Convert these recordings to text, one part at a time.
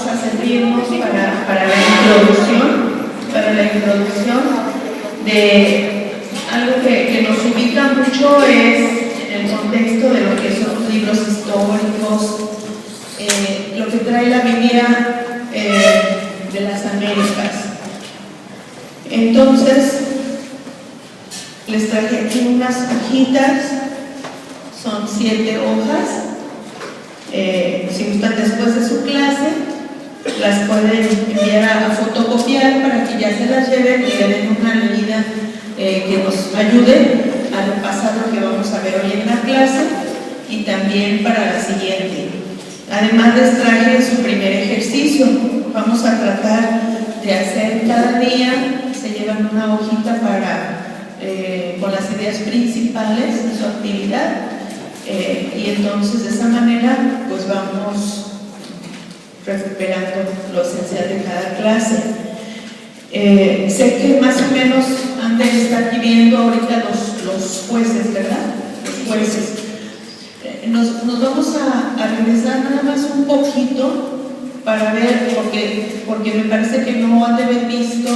a servirnos para la introducción de algo que nos ubica mucho es en el contexto de lo que son los libros históricos, lo que trae la Biblia de las Américas. Entonces, les traje aquí unas hojitas, son 7 hojas. Si gustan, después de su clase las pueden enviar a fotocopiar para que ya se las lleven y le den una leída que nos ayude a repasar lo que vamos a ver hoy en la clase y también para la siguiente. Además les traje su primer ejercicio. Vamos a tratar de hacer cada día, se llevan una hojita con las ideas principales de su actividad. Y entonces de esa manera pues vamos recuperando lo esencial de cada clase. Sé que más o menos han de estar viendo ahorita los jueces, ¿verdad? Los jueces. Nos vamos a regresar nada más un poquito para ver, porque me parece que no han de haber visto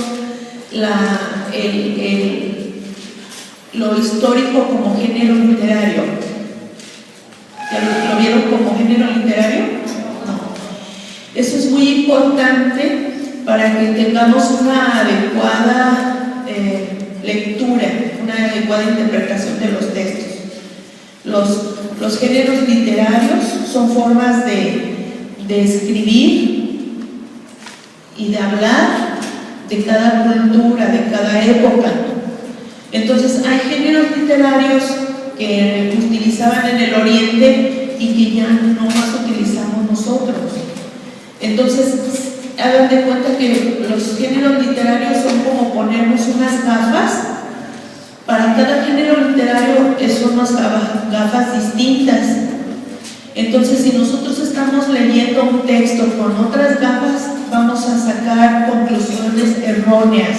lo histórico como género literario. ¿Lo vieron como género literario? No. Eso es muy importante para que tengamos una adecuada lectura, una adecuada interpretación de los textos. Los géneros literarios son formas de escribir y de hablar de cada cultura, de cada época. Entonces, hay géneros literarios que utilizaban en el Oriente y que ya no más utilizamos nosotros. Entonces, hagan de cuenta que los géneros literarios son como ponernos unas gafas. Para cada género literario son unas gafas distintas. Entonces, si nosotros estamos leyendo un texto con otras gafas, vamos a sacar conclusiones erróneas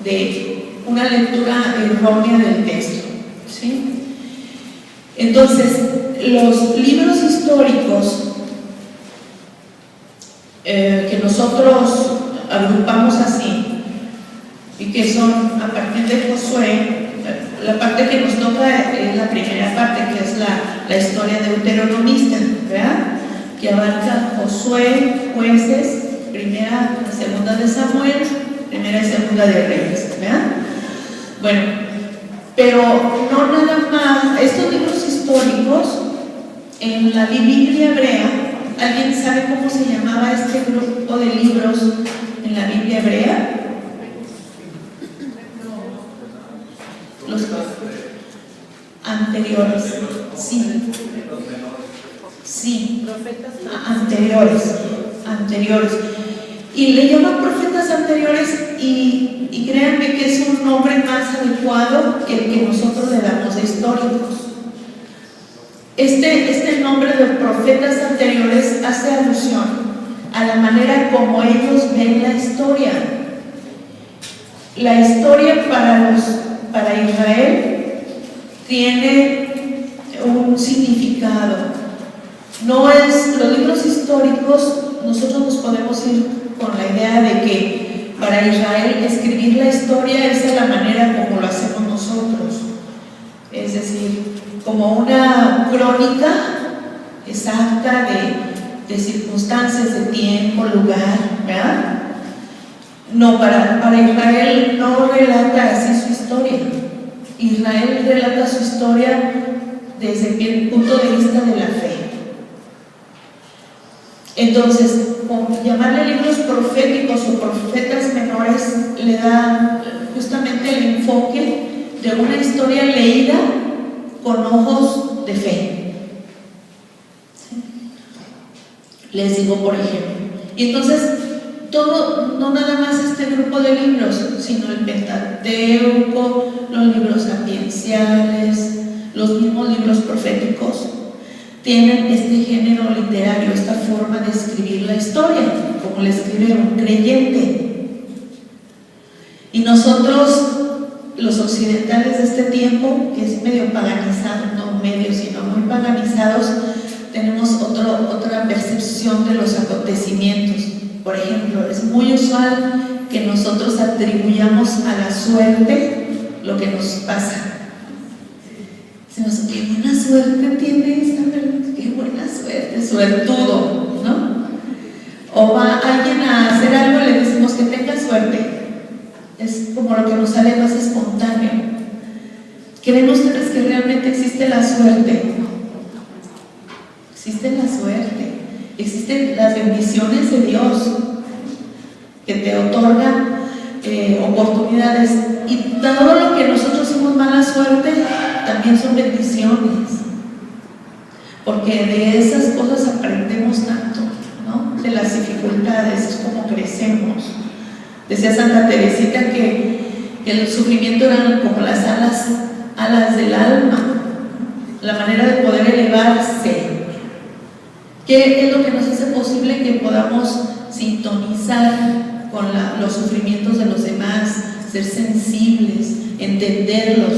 de una lectura errónea del texto, ¿sí? Entonces, los libros históricos que nosotros agrupamos así y que son a partir de Josué, la parte que nos toca es la primera parte, que es la historia deuteronomista, ¿verdad? Que abarca Josué, Jueces, primera y segunda de Samuel, primera y segunda de Reyes, ¿verdad? Bueno, pero no nada más, estos libros históricos en la Biblia hebrea, ¿alguien sabe cómo se llamaba este grupo de libros en la Biblia hebrea? Los anteriores, sí, anteriores. Y le llaman profetas anteriores y créanme que es un nombre más adecuado que el que nosotros le damos de históricos. Este nombre de profetas anteriores hace alusión a la manera como ellos ven la historia. La historia para Israel tiene un significado. No es, los libros históricos, nosotros nos podemos ir con la idea de que para Israel escribir la historia es de la manera como lo hacemos nosotros, es decir, como una crónica exacta de circunstancias, de tiempo, lugar, ¿verdad? No, para Israel no relata así su historia. Israel relata su historia desde el punto de vista de la fe. Entonces, llamarle libros proféticos o profetas menores le da justamente el enfoque de una historia leída con ojos de fe. ¿Sí? Les digo, por ejemplo. Y entonces, todo, no nada más este grupo de libros, sino el Pentateuco, los libros sapienciales, los mismos libros proféticos, tienen este género literario, esta forma de escribir la historia, como la escribe un creyente. Y nosotros, los occidentales de este tiempo, que es medio paganizado, no medio, sino muy paganizados, tenemos otra percepción de los acontecimientos. Por ejemplo, es muy usual que nosotros atribuyamos a la suerte lo que nos pasa. Decimos, qué buena suerte tiene esta persona, qué buena suerte, suertudo, ¿no? O va alguien a hacer algo y le decimos que tenga suerte. Es como lo que nos sale más espontáneo. ¿Creen ustedes que realmente existe la suerte? Existe la suerte, existen las bendiciones de Dios que te otorgan oportunidades, y todo lo que nosotros somos mala suerte también son bendiciones, porque de esas cosas aprendemos tanto, ¿no? De las dificultades es como crecemos. Decía Santa Teresita que el sufrimiento eran como las alas del alma, la manera de poder elevarse. ¿Qué es lo que nos hace posible que podamos sintonizar con los sufrimientos de los demás, ser sensibles, entenderlos,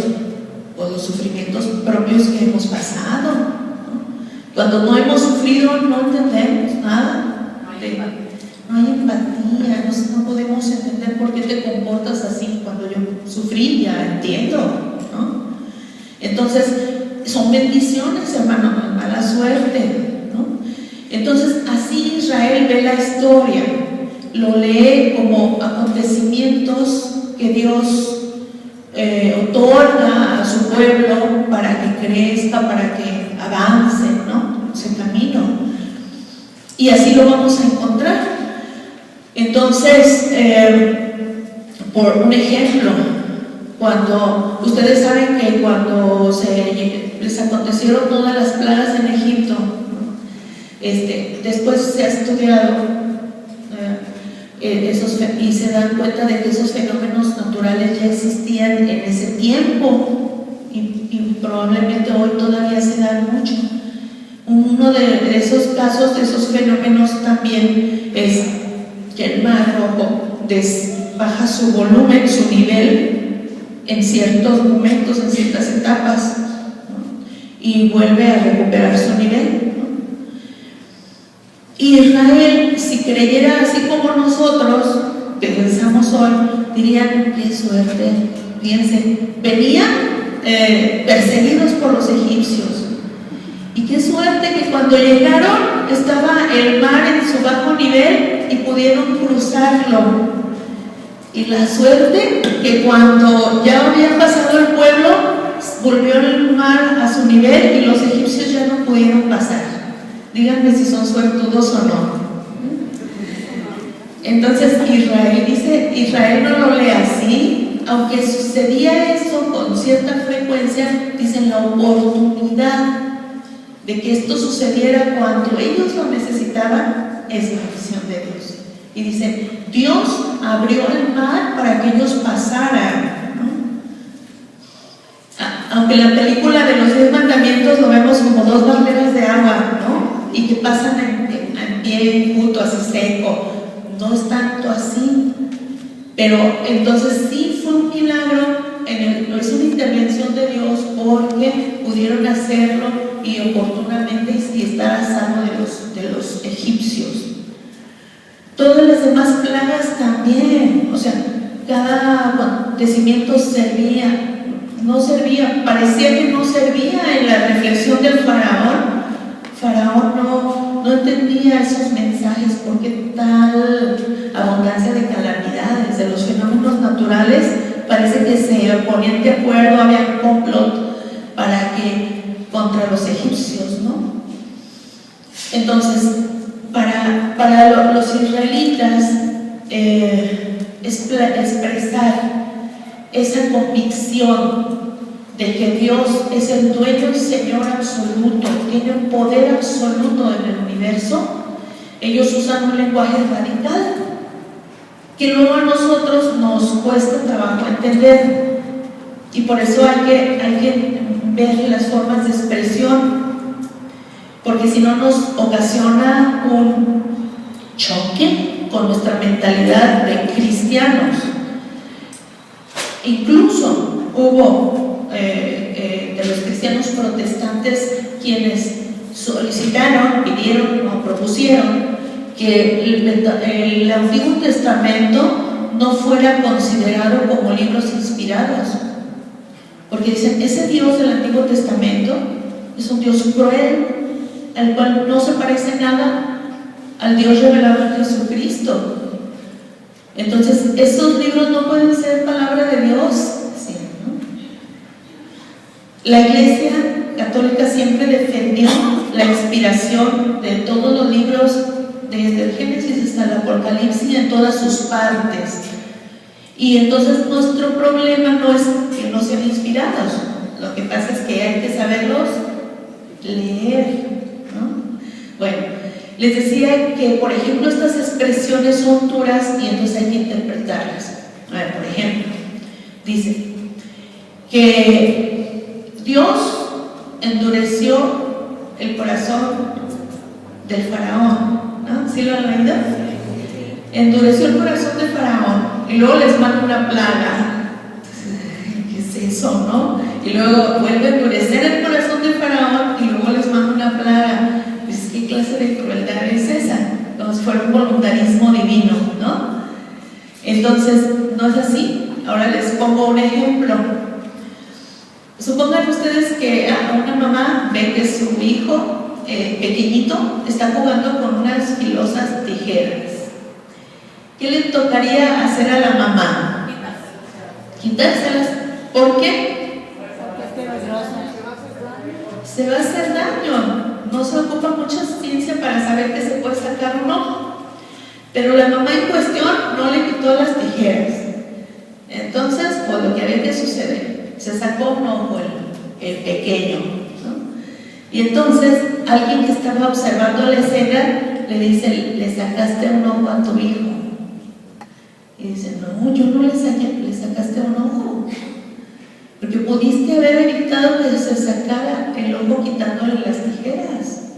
o los sufrimientos propios que hemos pasado, ¿no? Cuando no hemos sufrido no entendemos nada, no hay empatía, no podemos entender por qué te comportas así. Cuando yo sufrí ya entiendo, ¿no? Entonces son bendiciones, hermano, no es mala suerte, ¿no? Entonces así Israel ve la historia, lo lee como acontecimientos que Dios otorga a su pueblo para que crezca, para que avance, ¿no? Ese camino. Y así lo vamos a encontrar. Entonces, por un ejemplo, cuando ustedes saben que cuando les acontecieron todas las plagas en Egipto, después se ha estudiado y se dan cuenta de que esos fenómenos naturales ya existían en ese tiempo y probablemente hoy todavía se dan mucho. Uno de esos casos, de esos fenómenos también es que el Mar Rojo baja su volumen, su nivel en ciertos momentos, en ciertas etapas, ¿no? Y vuelve a recuperar su nivel. Israel, si creyera así como nosotros, que pensamos hoy, dirían, qué suerte, fíjense, venían perseguidos por los egipcios, y qué suerte que cuando llegaron estaba el mar en su bajo nivel y pudieron cruzarlo, y la suerte que cuando ya había pasado el pueblo, volvió el mar a su nivel y los egipcios ya no pudieron pasar. Díganme si son suertudos o no. Entonces Israel no lo lee así, aunque sucedía eso con cierta frecuencia, dicen la oportunidad de que esto sucediera cuando ellos lo necesitaban es la visión de Dios. Y dice, Dios abrió el mar para que ellos pasaran, ¿no? Aunque en la película de los 10 mandamientos lo vemos como 2 barreras de agua, ¿no? Y que pasan en pie junto, así seco, no es tanto así, pero entonces sí fue un milagro, es una intervención de Dios porque pudieron hacerlo y oportunamente y estar a salvo de los egipcios. Todas las demás plagas también, o sea, cada acontecimiento no servía, parecía que no servía en la reflexión del faraón. Faraón no entendía esos mensajes, porque tal abundancia de calamidades, de los fenómenos naturales, parece que se ponían de acuerdo, había un complot contra los egipcios, ¿no? Entonces, para los israelitas, expresar esa convicción de que Dios es el dueño y Señor absoluto, tiene un poder absoluto en el universo, ellos usan un lenguaje radical que luego a nosotros nos cuesta trabajo entender, y por eso hay que ver las formas de expresión, porque si no nos ocasiona un choque con nuestra mentalidad de cristianos. Incluso hubo de los cristianos protestantes quienes solicitaron, pidieron o propusieron que el Antiguo Testamento no fuera considerado como libros inspirados, porque dicen, ese Dios del Antiguo Testamento es un Dios cruel, al cual no se parece nada al Dios revelado en Jesucristo. Entonces, esos libros no pueden ser palabra de Dios, ¿sí, no? La Iglesia Católica siempre defendió la inspiración de todos los libros, desde el Génesis hasta el Apocalipsis, en todas sus partes. Y entonces nuestro problema no es que no sean inspirados, lo que pasa es que hay que saberlos leer, ¿no? Bueno, les decía que, por ejemplo, estas expresiones son duras y entonces hay que interpretarlas. A ver, por ejemplo, dice que Dios endureció el corazón del faraón, ¿no? ¿Sí lo han leído? Endureció el corazón de Faraón y luego les manda una plaga. ¿Qué es eso, no? Y luego vuelve a endurecer el corazón de Faraón y luego les manda una plaga. Pues, ¿qué clase de crueldad es esa? Como si fuera un voluntarismo divino, ¿no? Entonces, ¿no es así? Ahora les pongo un ejemplo. Supongan ustedes que una mamá ve que su hijo pequeñito está jugando con unas filosas tijeras. ¿Qué le tocaría hacer a la mamá? Quitárselas. ¿Por qué? Se va a hacer daño. No se ocupa mucha ciencia para saber que se puede sacar un ojo. Pero la mamá en cuestión no le quitó las tijeras. Entonces, pues lo que había que suceder, se sacó un ojo el pequeño, ¿no? Y entonces alguien que estaba observando la escena le dice, le sacaste un ojo a tu hijo. Y dice, no, yo no le sacaste un ojo, porque pudiste haber evitado que se sacara el ojo quitándole las tijeras.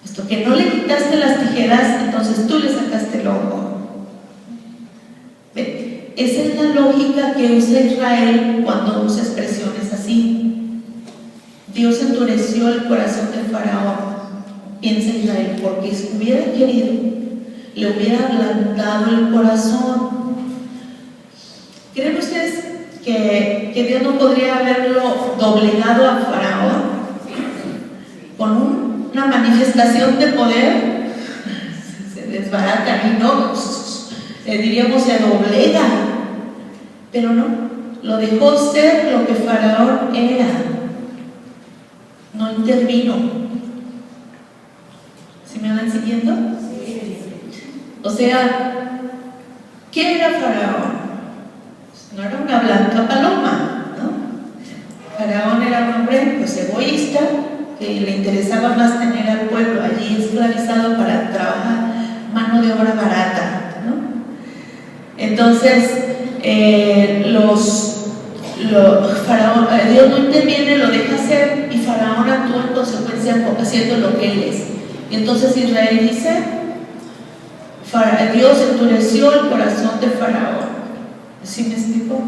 Puesto que no le quitaste las tijeras, entonces tú le sacaste el ojo. ¿Ve? Esa es la lógica que usa Israel cuando usa expresiones así. Dios endureció el corazón del faraón, piensa Israel, porque si hubiera querido, le hubiera ablandado el corazón. ¿Creen ustedes que Dios no podría haberlo doblegado a Faraón con una manifestación de poder? Se desbarata y no, diríamos se doblega, pero no, lo dejó ser lo que Faraón era, no intervino. ¿Sí me van siguiendo? O sea, ¿qué era Faraón? No era una blanca paloma, ¿no? Faraón era un hombre pues egoísta, que le interesaba más tener al pueblo allí esclavizado para trabajar, mano de obra barata, ¿no? Entonces, Faraón, Dios no interviene, lo deja hacer y Faraón actúa en consecuencia haciendo lo que él es. Y entonces Israel dice, Dios endureció el corazón de Faraón. ¿Sí me explico?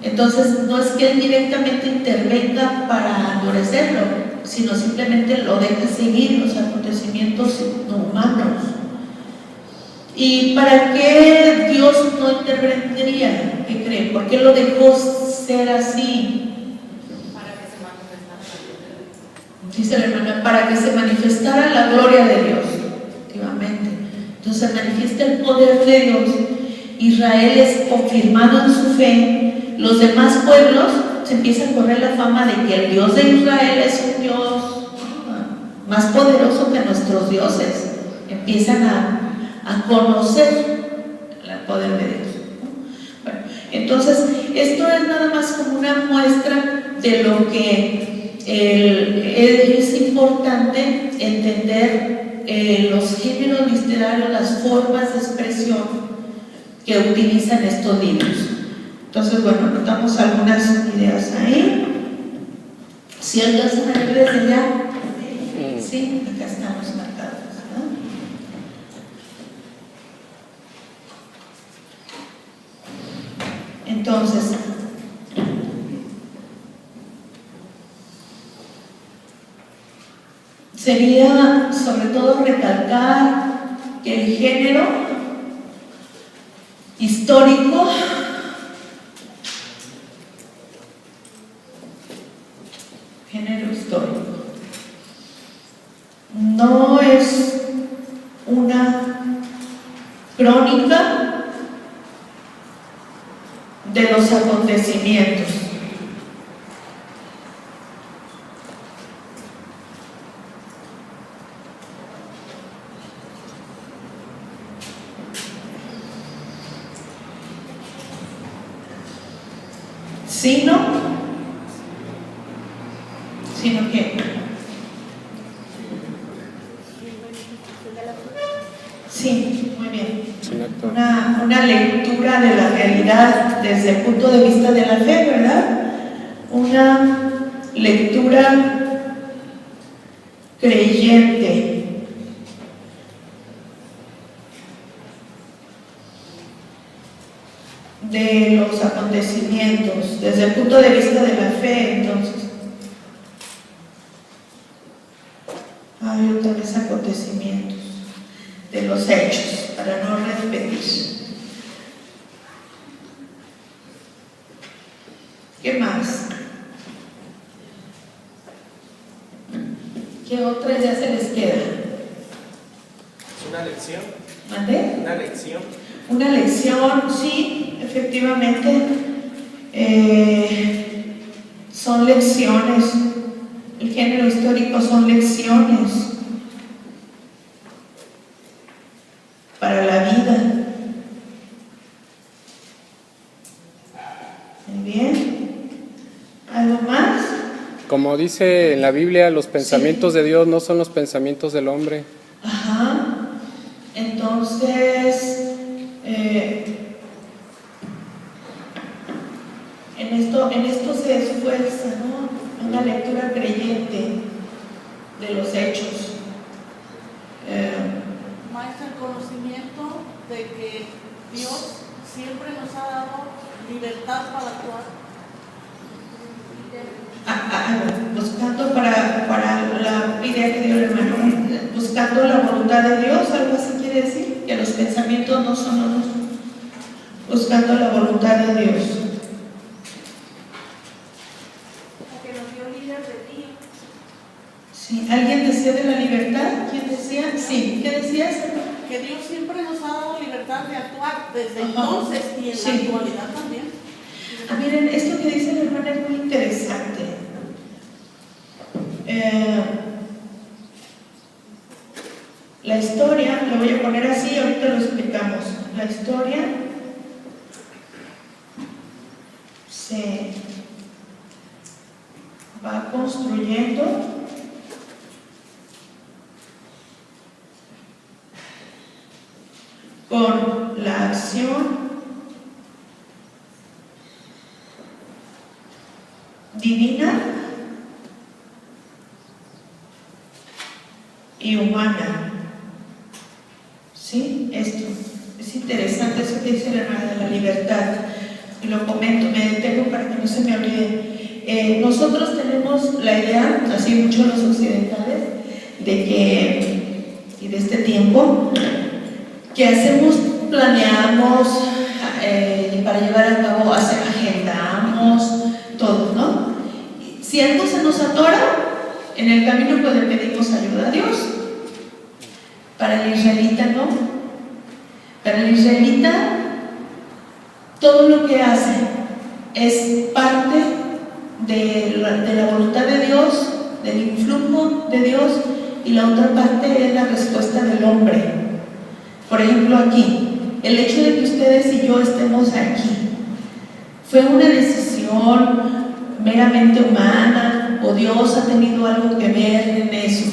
Entonces no es que él directamente intervenga para endurecerlo, sino simplemente lo deja seguir los acontecimientos humanos. ¿Y para qué Dios no intervendría? ¿Qué creen? ¿Por qué lo dejó ser así? Para que se manifestara. Dice la hermana, para que se manifestara la gloria de Dios, efectivamente. Entonces manifiesta el poder de Dios. Israel es confirmado en su fe. Los demás pueblos se empieza a correr la fama de que el Dios de Israel es un Dios más poderoso que nuestros dioses. Empiezan a conocer el poder de Dios. Bueno, entonces esto es nada más como una muestra de lo que es importante entender los géneros literarios, las formas de expresión que utilizan estos libros. Entonces, bueno, anotamos algunas ideas ahí. ¿Sí alcanzan a ver desde allá? Sí, acá estamos marcados, ¿no? Entonces, sería sobre todo recalcar que el género histórico no es una crónica de los acontecimientos. Sino que sí, muy bien. Una lectura de la realidad desde el punto de vista de la fe, ¿verdad? Una lectura creyente. De los acontecimientos, desde el punto de vista de la fe, entonces. Hay otra vez acontecimientos, de los hechos, para no repetir. ¿Qué más? ¿Qué otra idea se les queda? ¿Es una lección? ¿Mande? ¿Una lección? Una lección, sí, efectivamente. Son lecciones. El género histórico son lecciones para la vida. Muy bien. ¿Algo más? Como dice en la Biblia, los pensamientos de Dios no son los pensamientos del hombre. Ajá. Entonces, en esto se esfuerza, ¿no? Una lectura creyente de los hechos. Maestra, el conocimiento de que Dios siempre nos ha dado libertad para actuar. Buscando para la idea que dio el hermano, buscando la voluntad de Dios, algo así quiere decir, que los pensamientos no son unos, buscando la voluntad de Dios. Que nos dio libre albedrío. Sí, ¿alguien decía de la libertad? ¿Quién decía? Sí, ¿qué decías? Que Dios siempre nos ha dado libertad de actuar desde Ajá. entonces y en Sí. la actualidad también. Miren, esto que dice el hermano es muy interesante. La historia, lo voy a poner así, ahorita lo explicamos. La historia se va construyendo con la acción divina y humana. ¿Sí? Esto es interesante, eso que dice la hermana de la libertad. Y lo comento, me detengo para que no se me olvide. Nosotros tenemos la idea, así mucho los occidentales, de que, y de este tiempo, que hacemos, planeamos para llevar a cabo, agendamos, todo, ¿no? Si algo se nos atora, en el camino pues le pedimos ayuda a Dios. Para el israelita no. Para el israelita todo lo que hace es parte de la voluntad de Dios, del influjo de Dios, y la otra parte es la respuesta del hombre. Por ejemplo, aquí, el hecho de que ustedes y yo estemos aquí fue una decisión meramente humana, o Dios ha tenido algo que ver en eso.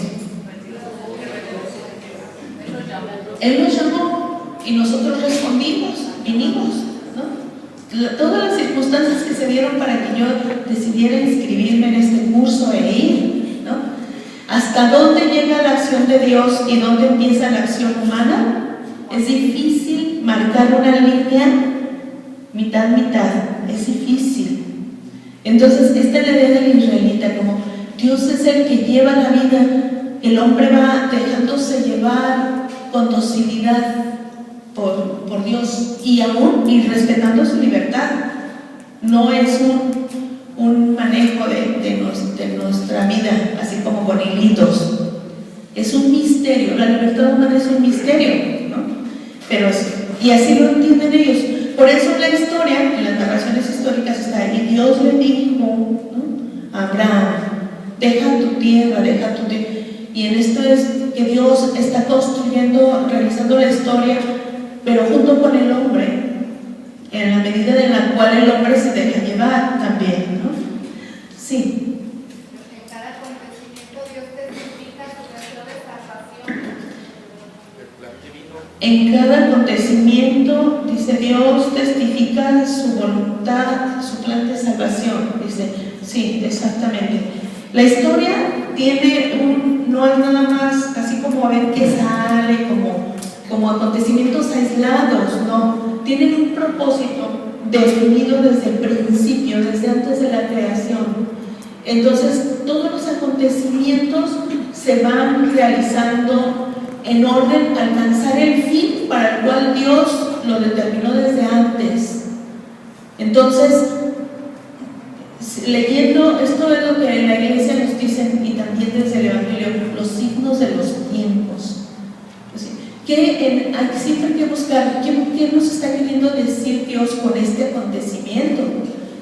Él nos llamó y nosotros respondimos, vinimos, ¿no? Todas las circunstancias que se dieron para que yo decidiera inscribirme en este curso e ir, ¿no? Hasta dónde llega la acción de Dios y dónde empieza la acción humana, es difícil marcar una línea mitad, es difícil. Entonces, esta es la idea del israelita, como Dios es el que lleva la vida el hombre va dejándose llevar con docilidad por Dios y respetando su libertad. No es un manejo de nuestra vida así como con hilitos. Es un misterio, la libertad humana es un misterio, ¿no? Y así lo entienden ellos. Por eso en la historia, en las narraciones históricas está ahí, Dios le dijo, ¿no?, a Abraham, deja tu tierra, y en esto es que Dios está construyendo, realizando la historia, pero junto con el hombre, en la medida en la cual el hombre se deja llevar también, ¿no? Sí. En cada acontecimiento Dios testifica su deseo de salvación. En cada acontecimiento, dice, Dios testifica su voluntad, su plan de salvación. Dice, sí, exactamente. La historia no es nada más así como a ver qué sale, como acontecimientos aislados, no. Tienen un propósito definido desde el principio, desde antes de la creación. Entonces, todos los acontecimientos se van realizando en orden a alcanzar el fin para el cual Dios lo determinó desde antes. Entonces, leyendo, esto es lo que en la iglesia nos dicen, y también desde el Evangelio, los signos de los tiempos. Siempre hay que buscar qué nos está queriendo decir Dios con este acontecimiento,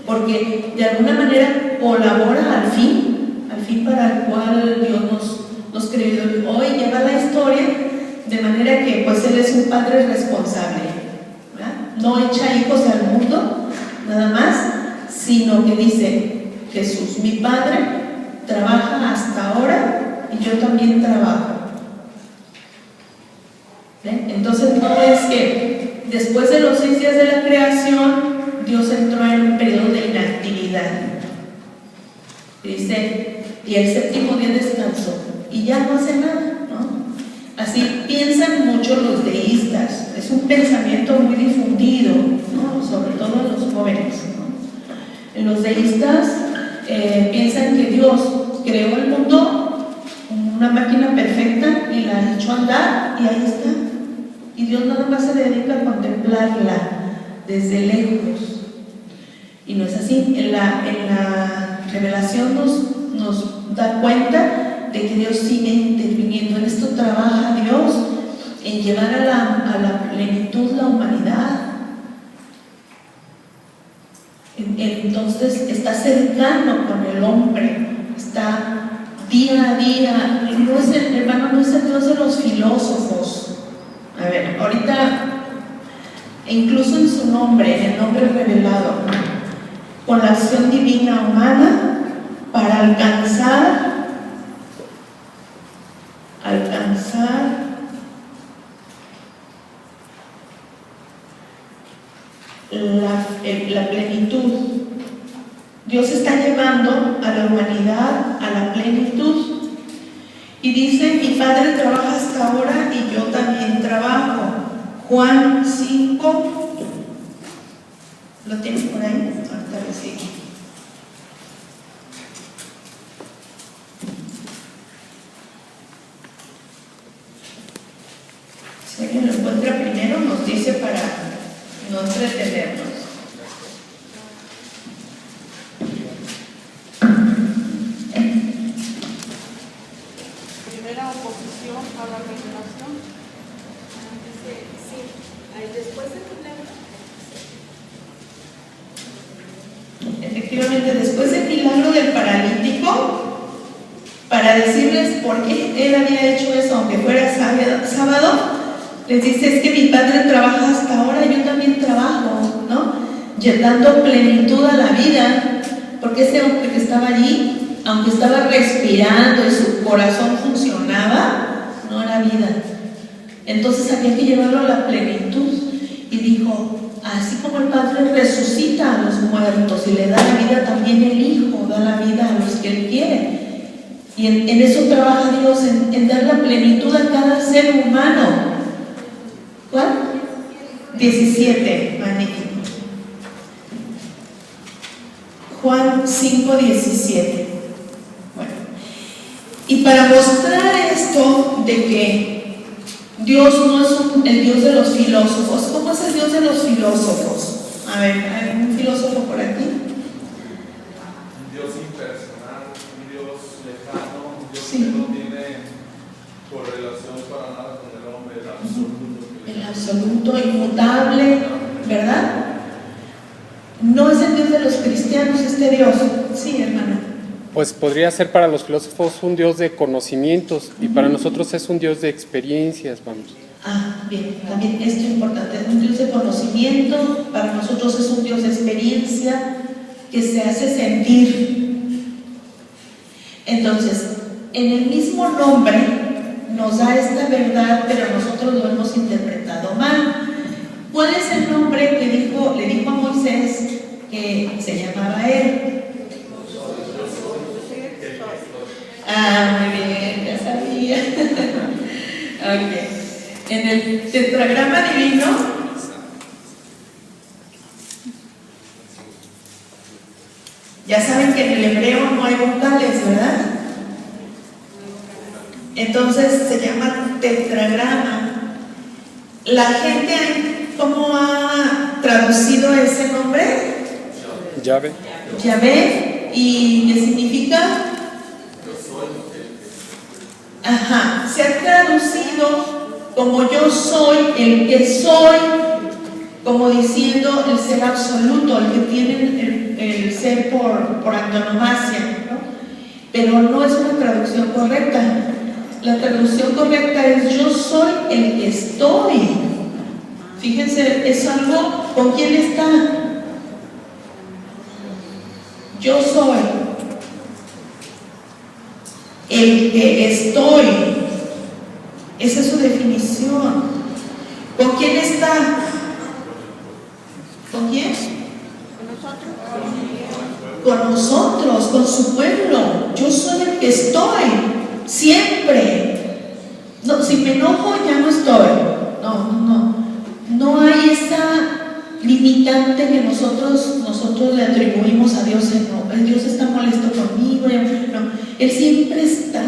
porque de alguna manera colabora al fin para el cual Dios nos creó. Hoy lleva la historia de manera que pues Él es un padre responsable, ¿verdad? No echa hijos al mundo nada más, sino que dice Jesús, mi Padre trabaja hasta ahora y yo también trabajo. Entonces no es que después de los 6 días de la creación Dios entró en un periodo de inactividad. Dice, y el séptimo día descansó y ya no hace nada, ¿no? Así piensan mucho los deístas. Es un pensamiento muy difundido, ¿no?, sobre todo en los jóvenes, ¿no? En los deístas piensan que Dios creó el mundo, una máquina perfecta, y la echó a andar y ahí está. Y Dios nada más se dedica a contemplarla desde lejos. Y no es así. En la revelación nos da cuenta de que Dios sigue interviniendo. En esto trabaja Dios, en llevar a la plenitud la humanidad. Entonces está cercano con el hombre, está día a día. No es el Dios de los filósofos. A ver, ahorita, incluso en su nombre, en el nombre revelado, con la acción divina humana para alcanzar la plenitud. Dios está llevando a la humanidad a la plenitud. Y dice, mi Padre trabaja hasta ahora y yo también trabajo. Juan 5, ¿lo tienes por ahí? Ahorita le sigo. Si alguien lo encuentra primero, nos dice para no entretenernos. Primera oposición a la revelación. Sí, después del milagro. Efectivamente, después del milagro del paralítico, para decirles por qué él había hecho eso, aunque fuera sábado, les dice, es que mi Padre trabaja hasta ahora, yo también trabajo, ¿no? Dando plenitud a la vida, porque ese hombre que estaba allí, aunque estaba respirando y su corazón funcionaba, no era vida. Entonces había que llevarlo a la plenitud. Y dijo, así como el Padre resucita a los muertos y le da la vida, también el Hijo da la vida a los que Él quiere. Y en eso trabaja Dios, en dar la plenitud a cada ser humano. ¿Cuál? 17, magnífico. Juan 5:17. Bueno, y para mostrar esto de que Dios no es el Dios de los filósofos. ¿Cómo es el Dios de los filósofos? A ver, ¿hay un filósofo por aquí? Un Dios impersonal, un Dios lejano, un Dios Sí. que no tiene correlación para nada con el hombre, el absoluto. El absoluto, inmutable, ¿verdad? No es el Dios de los cristianos este Dios. Sí, hermana. Pues podría ser para los filósofos un Dios de conocimientos y para nosotros es un Dios de experiencias, vamos. Ah, bien, también esto es importante. Es un Dios de conocimiento, para nosotros es un Dios de experiencia que se hace sentir. Entonces, en el mismo nombre nos da esta verdad, pero nosotros lo hemos interpretado mal. ¿Cuál es el nombre que le dijo a Moisés que se llamaba él? Ah, muy bien, ya sabía. Ok. En el tetragrama divino ya saben que en el hebreo no hay vocales, ¿verdad? Entonces se llama tetragrama. La gente, ¿cómo ha traducido ese nombre? Llave. Yahvé. ¿Y qué significa? Ajá, se ha traducido como yo soy el que soy, como diciendo el ser absoluto, el que tiene el ser por antonomasia, ¿no? Pero no es una traducción correcta. La traducción correcta es yo soy el que estoy. Fíjense, es algo, ¿con quién está? Yo soy el que estoy. Esa es su definición. ¿Con quién está? ¿Con quién? Con nosotros, con su pueblo. Yo soy el que estoy, siempre. No, si me enojo ya no estoy. No hay esa limitante que nosotros le atribuimos a Dios. No, Dios está molesto conmigo. No, Él siempre está.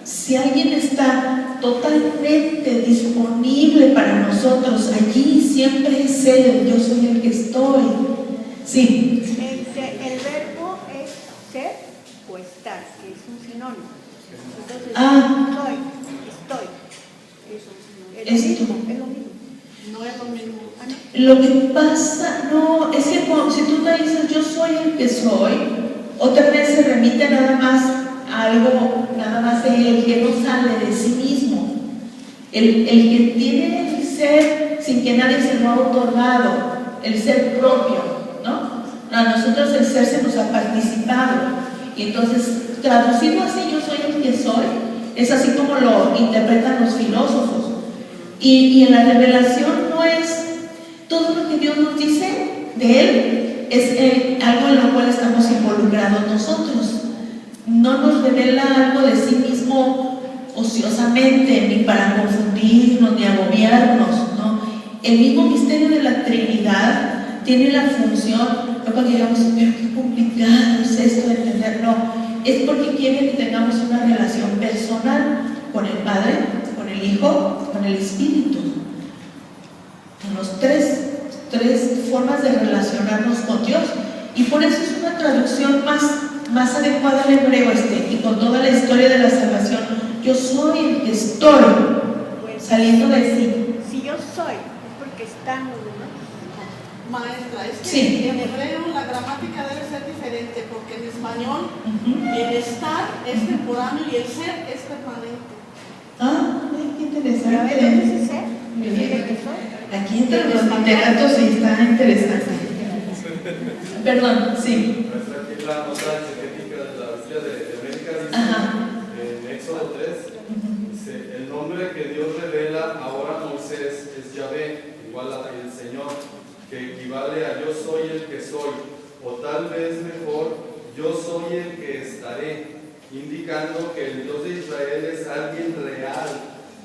Si alguien está totalmente disponible para nosotros, allí siempre es Él. Yo soy el que estoy. Sí. El verbo es ser o estar, que es un sinónimo. Entonces, estoy. Es lo mismo. No es lo mismo. Lo que pasa, no, es que si tú te dices yo soy el que soy, otra vez se remite nada más a algo, nada más de él, que no sale de sí mismo. El que tiene el ser sin que nadie se lo ha otorgado, el ser propio, ¿no? A nosotros el ser se nos ha participado. Y entonces, traducido así, yo soy el que soy, es así como lo interpretan los filósofos. Y en la revelación no es todo lo que Dios nos dice de Él, es algo en lo cual estamos involucrados nosotros. No nos revela algo de sí mismo ociosamente, ni para confundirnos, ni agobiarnos, ¿no? El mismo misterio de la Trinidad tiene la función, no para que digamos, pero qué complicado es esto de entender, no, es porque quiere que tengamos una relación personal con el Padre, con el Hijo, con el Espíritu. Con los tres formas de relacionarnos con Dios. Y por eso es una traducción más adecuada al hebreo y con toda la historia de la salvación. Yo soy el que estoy, saliendo de sí. Si yo soy, es porque están los demás. Maestra, es que Sí. en hebreo la gramática debe ser diferente, porque en español el estar es temporáneo y el ser es permanente. Ah, qué Pero a ver, ¿dónde interesante. es ese ser? Decir el que soy. Aquí entre los literatos sí está interesante. Perdón, sí. Nuestra aquí la nota enciclopédica de la Biblia de América dice Ajá. en Éxodo 3, dice, el nombre que Dios revela ahora a Moisés es Yahvé, igual a el Señor, que equivale a yo soy el que soy, o tal vez mejor, yo soy el que estaré, indicando que el Dios de Israel es alguien real,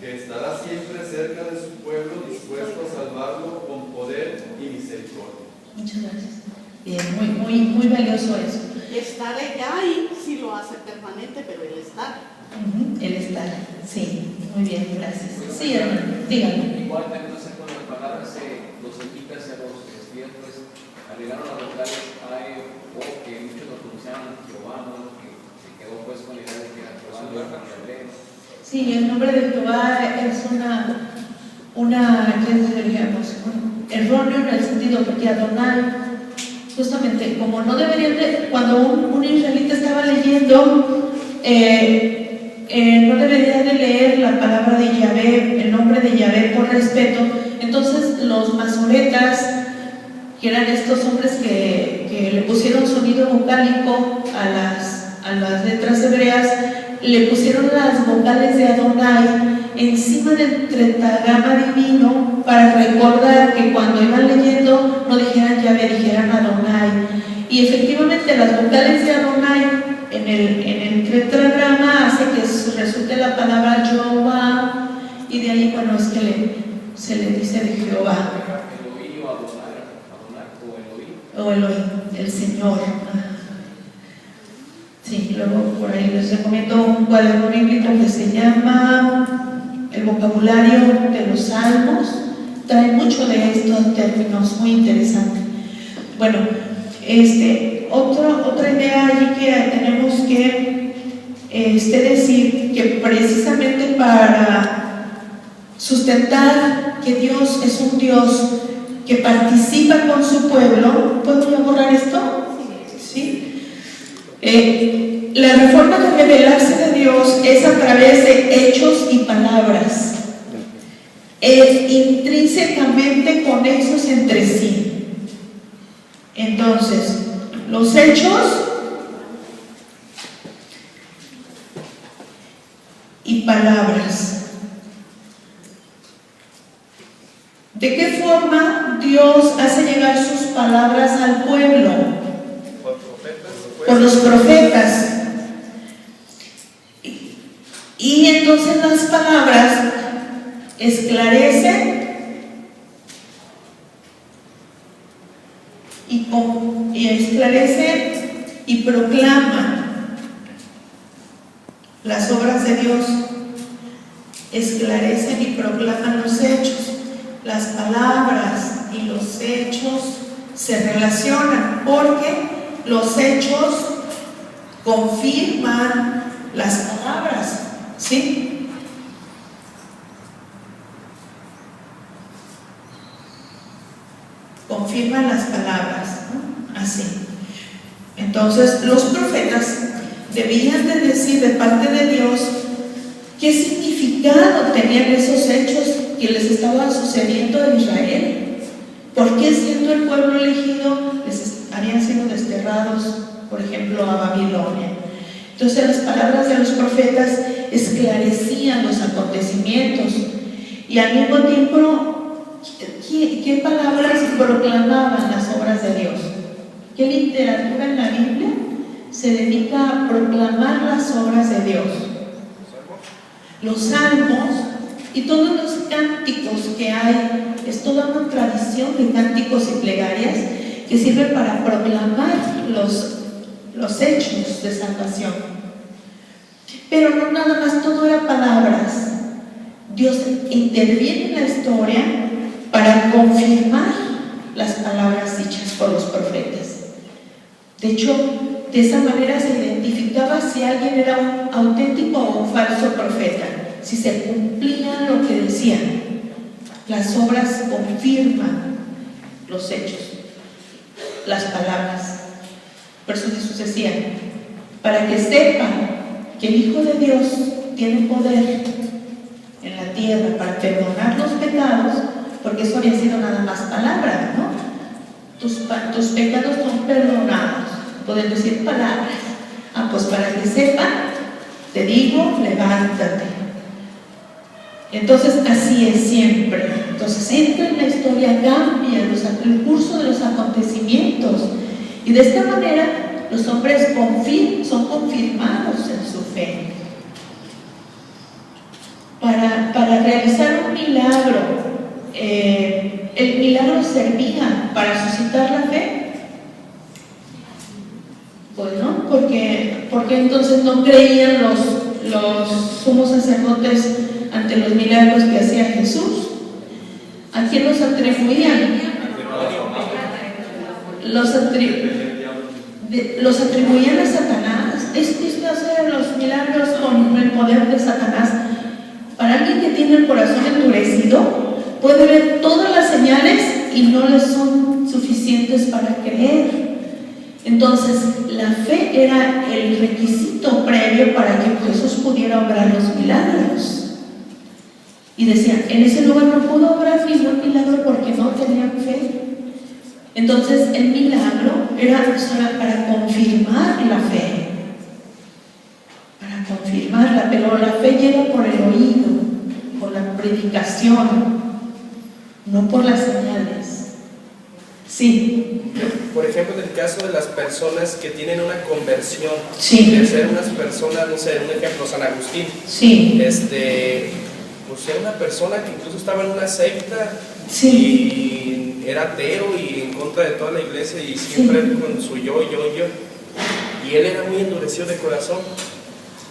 que estará siempre cerca de su pueblo, dispuesto a salvarlo con poder y misericordia. Muchas gracias. Bien, muy valioso eso. Estar ya ahí sí lo hace permanente, pero el estar. El estar. Sí, muy bien, gracias. Sí, hermano, dígame. Igual también no sé con las palabras, los semitas y a los espías, pues agregaron las vocales o que muchos lo pronunciaban Jehová, ¿no? Que se quedó pues con la idea de que era Jehová, no era hebreo. Sí, el nombre de Jehová es ¿qué diríamos? Erróneo en el sentido, porque Adonai, justamente, como no deberían de, cuando un israelita estaba leyendo, no debería de leer la palabra de Yahvé, el nombre de Yahvé por respeto. Entonces los masoretas, que eran estos hombres que le pusieron sonido vocálico a las letras hebreas, le pusieron las vocales de Adonai encima del tetragrama divino para recordar que cuando iban leyendo no dijeran Yahvé, dijeran Adonai. Y efectivamente las vocales de Adonai en el tetragrama hace que resulte la palabra Jehová, y de ahí, bueno, es que se le dice de Jehová. Elohim o Adonai o Elohim. O Elohim, el Señor. Sí, luego por ahí les recomiendo un cuaderno bíblico que se llama El vocabulario de los salmos. Trae mucho de estos términos, muy interesante. Bueno, otra idea allí que tenemos que decir, que precisamente para sustentar que Dios es un Dios que participa con su pueblo. ¿Puedo ya borrar esto? ¿Sí? La reforma de revelarse de Dios es a través de hechos y palabras, intrínsecamente conexos entre sí. Entonces, los hechos y palabras. ¿De qué forma Dios hace llegar sus palabras al pueblo? Por los profetas. Y entonces las palabras esclarecen y proclaman las obras de Dios, esclarecen y proclaman los hechos. Las palabras y los hechos se relacionan porque los hechos confirman las palabras, ¿sí? Confirman las palabras, ¿no? Así. Entonces, los profetas debían de decir de parte de Dios qué significado tenían esos hechos que les estaban sucediendo en Israel. ¿Por qué, siendo el pueblo elegido, habían sido desterrados, por ejemplo, a Babilonia? Entonces las palabras de los profetas esclarecían los acontecimientos y al mismo tiempo, ¿qué palabras proclamaban las obras de Dios? ¿Qué literatura en la Biblia se dedica a proclamar las obras de Dios? Los salmos y todos los cánticos que hay, es toda una tradición de cánticos y plegarias que sirve para proclamar los hechos de salvación. Pero no nada más todo era palabras. Dios interviene en la historia para confirmar las palabras dichas por los profetas. De hecho, de esa manera se identificaba si alguien era un auténtico o un falso profeta, si se cumplía lo que decían. Las obras confirman los hechos, las palabras. Por eso Jesús decía, para que sepan que el Hijo de Dios tiene poder en la tierra para perdonar los pecados, porque eso había sido nada más palabra, ¿no? Tus pecados son perdonados. Pueden decir palabras. Pues para que sepan, te digo, levántate. Entonces así es siempre. Entonces entra en la historia, cambia el curso de los acontecimientos, y de esta manera los hombres son confirmados en su fe. Para realizar un milagro, el milagro servía para suscitar la fe. Pues no, porque entonces no creían los sumos sacerdotes ante los milagros que hacía Jesús? ¿A quién los atribuían? Los atribuían a Satanás. Esto hace los milagros con el poder de Satanás. Para alguien que tiene el corazón endurecido, puede ver todas las señales y no les son suficientes para creer. Entonces, la fe era el requisito previo para que Jesús pudiera obrar los milagros. Y decían, en ese lugar no pudo obrar ningún milagro porque no tenían fe. Entonces, el milagro era solo para confirmar la fe. Para confirmarla, pero la fe llega por el oído, por la predicación, no por las señales. Sí. Por ejemplo, en el caso de las personas que tienen una conversión, Sí. de ser unas personas, no sé, un ejemplo, San Agustín, Sí. pues era una persona que incluso estaba en una secta Sí. y era ateo y en contra de toda la iglesia y siempre con su yo, y él era muy endurecido de corazón.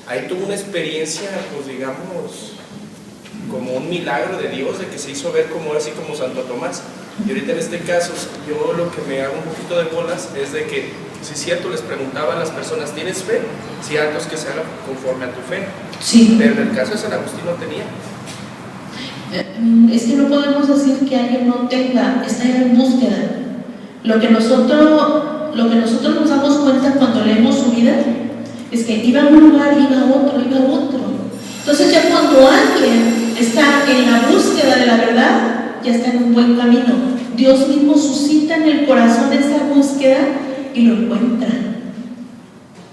Ahí tuvo una experiencia, pues digamos, como un milagro de Dios, de que se hizo ver como así como Santo Tomás. Y ahorita en este caso, yo lo que me hago un poquito de bolas es de que, si es cierto, les preguntaba a las personas, ¿tienes fe? Si altos que se haga conforme a tu fe. Sí. Pero en el caso de San Agustín no tenía. Es que no podemos decir que alguien no tenga, está en búsqueda. Lo que nosotros nos damos cuenta cuando leemos su vida es que iba a un lugar, iba a otro. Entonces ya cuando alguien está en la búsqueda de la verdad, ya está en un buen camino. Dios mismo suscita en el corazón esa búsqueda y lo encuentra.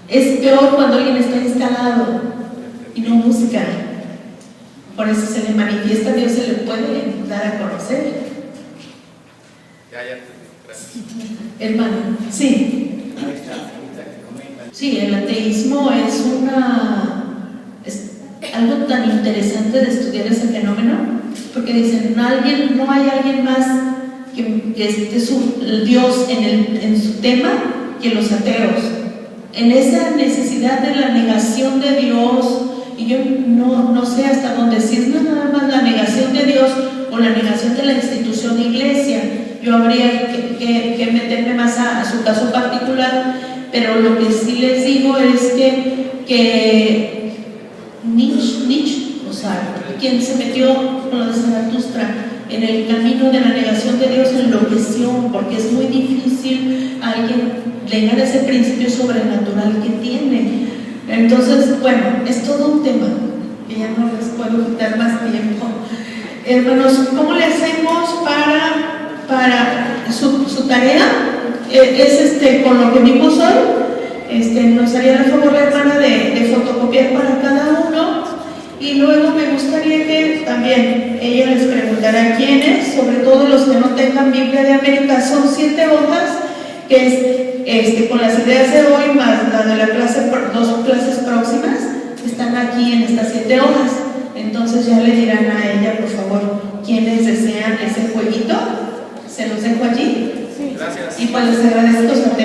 Es peor cuando alguien está instalado y no busca. Por eso se le manifiesta a Dios, se le puede dar a conocer. Ya, gracias. Hermano, sí. Sí, el ateísmo es algo tan interesante de estudiar ese fenómeno, porque dicen, no hay alguien más que esté el Dios en su tema que los ateos. En esa necesidad de la negación de Dios, y yo no sé hasta dónde, si es nada más la negación de Dios o la negación de la institución iglesia, yo habría que meterme más a su caso particular, pero lo que sí les digo es que Nietzsche, o sea, quien se metió con lo de Zaratustra en el camino de la negación de Dios, enloqueció, porque es muy difícil a alguien llegar a ese principio sobrenatural que tiene. Entonces, bueno, es todo un tema que ya no les puedo quitar más tiempo. Hermanos, ¿cómo le hacemos para su tarea? Es con lo que vimos hoy. Nos haría el favor la hermana de fotocopiar para cada uno, y luego me gustaría que también ella les preguntara quiénes, sobre todo los que no tengan Biblia de América. Son 7 hojas, que es con las ideas de hoy más la de la clase, 2 clases próximas, están aquí en estas 7 hojas. Entonces ya le dirán a ella, por favor, quiénes desean ese jueguito. Se los dejo allí. Gracias. Y pues les agradezco su atención.